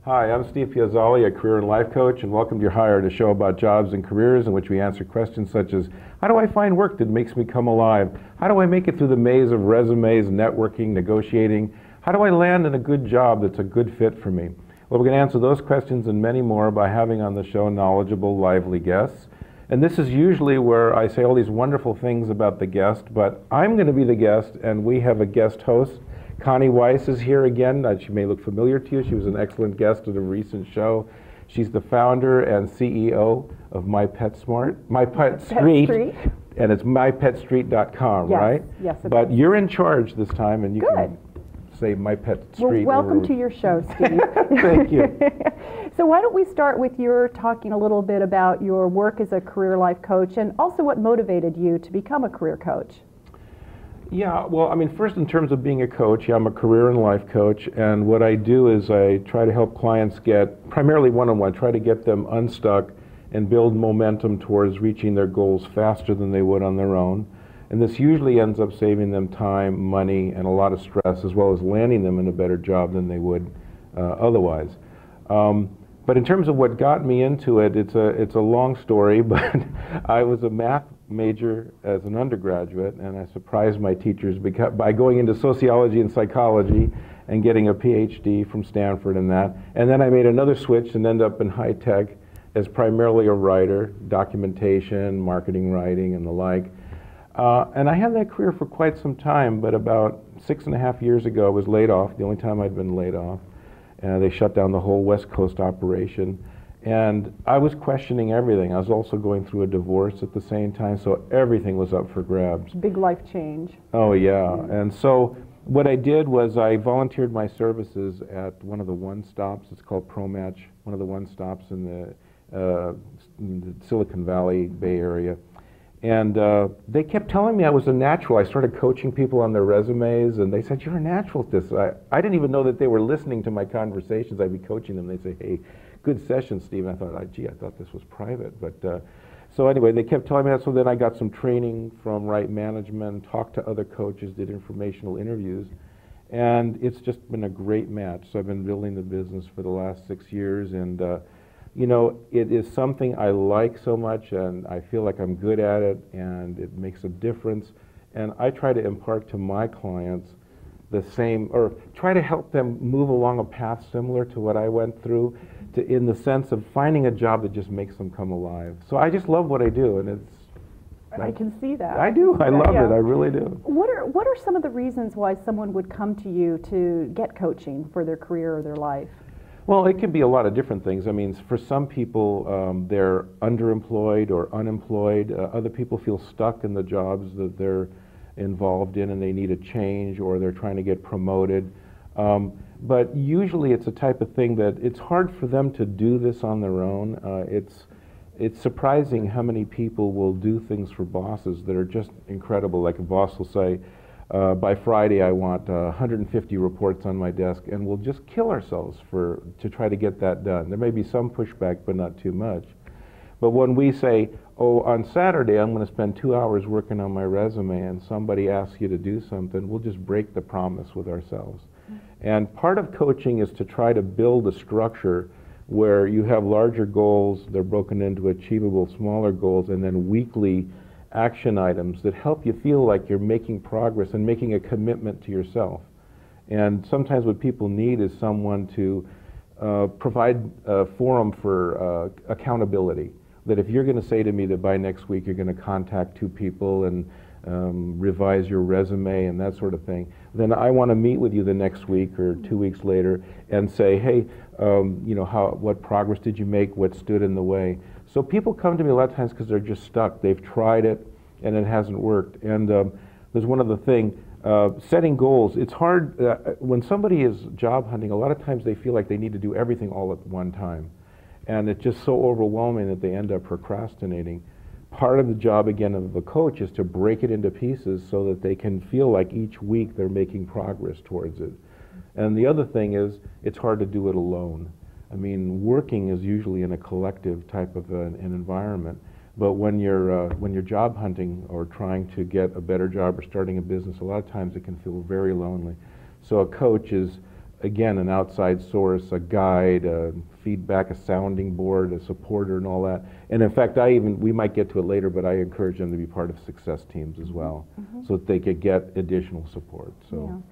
Hi, I'm Steve Piazzale, a career and life coach, and welcome to Your Hired, a show about jobs and careers in which we answer questions such as, how do I find work that makes me come alive? How do I make it through the maze of resumes, networking, negotiating? How do I land in a good job that's a good fit for me? Well, we're going to answer those questions and many more by having on the show knowledgeable, lively guests. And this is usually where I say all these wonderful things about the guest, but I'm going to be the guest, and we have a guest host. Connie Weiss is here again. She may look familiar to you. She was an excellent guest at a recent show. She's the founder and CEO of My Pet Street, and it's mypetstreet.com, yes, right? Yes, but is. You're in charge this time, and you can say My Pet Street. Well, welcome to your show, Steve. Thank you. So why don't we start with your talking a little bit about your work as a career life coach and also what motivated you to become a career coach? Yeah, well, I mean, first in terms of being a coach, I'm a career and life coach, and what I do is I try to help clients get, primarily one-on-one, try to get them unstuck and build momentum towards reaching their goals faster than they would on their own. And this usually ends up saving them time, money, and a lot of stress, as well as landing them in a better job than they would otherwise. But in terms of what got me into it, it's a long story, but I was a math major as an undergraduate, and I surprised my teachers by going into sociology and psychology and getting a Ph.D. from Stanford in that. And then I made another switch and ended up in high tech as primarily a writer, documentation, marketing writing, and the like. And I had that career for quite some time, but about 6.5 years ago I was laid off, the only time I'd been laid off. They shut down the whole West Coast operation. And I was questioning everything. I was also going through a divorce at the same time, so everything was up for grabs. Big life change. Oh, yeah. And so what I did was I volunteered my services at one of the one-stops. It's called ProMatch, one of the one-stops in the Silicon Valley, Bay Area. And they kept telling me I was a natural. I started coaching people on their resumes, and they said, you're a natural at this. I didn't even know that they were listening to my conversations. I'd be coaching them. They'd say, hey, good session, Steve. And I thought, gee, I thought this was private. But so anyway, they kept telling me that. So then I got some training from Right Management, talked to other coaches, did informational interviews. And it's just been a great match. So I've been building the business for the last 6 years. And you know, it is something I like so much, and I feel like I'm good at it, and it makes a difference. And I try to impart to my clients the same, or try to help them move along a path similar to what I went through, in the sense of finding a job that just makes them come alive. So I just love what I do, and it's... I can see that. I do. I love it. I really do. What are some of the reasons why someone would come to you to get coaching for their career or their life? Well, it can be a lot of different things. I mean, for some people, they're underemployed or unemployed. Other people feel stuck in the jobs that they're involved in and they need a change, or they're trying to get promoted. But usually it's a type of thing that it's hard for them to do this on their own. It's surprising how many people will do things for bosses that are just incredible. Like a boss will say, by Friday I want 150 reports on my desk, and we'll just kill ourselves to try to get that done. There may be some pushback, but not too much. But when we say, oh, on Saturday I'm going to spend 2 hours working on my resume, and somebody asks you to do something, we'll just break the promise with ourselves. And part of coaching is to try to build a structure where you have larger goals, they're broken into achievable smaller goals, and then weekly action items that help you feel like you're making progress and making a commitment to yourself. And sometimes what people need is someone to provide a forum for accountability. That if you're going to say to me that by next week you're going to contact 2 people and revise your resume and that sort of thing, then I want to meet with you the next week or 2 weeks later and say, hey, you know, what progress did you make? What stood in the way? So people come to me a lot of times because they're just stuck. They've tried it and it hasn't worked. And there's one other thing, setting goals. It's hard, when somebody is job hunting, a lot of times they feel like they need to do everything all at one time. And it's just so overwhelming that they end up procrastinating. Part of the job, again, of the coach is to break it into pieces so that they can feel like each week they're making progress towards it. And the other thing is, it's hard to do it alone. I mean, working is usually in a collective type of an environment, but when you're job hunting or trying to get a better job or starting a business, a lot of times it can feel very lonely. So a coach is again, an outside source, a guide, a feedback, a sounding board, a supporter, and all that. And in fact, we might get to it later, but I encourage them to be part of success teams as well, so that they could get additional support. So. Yeah.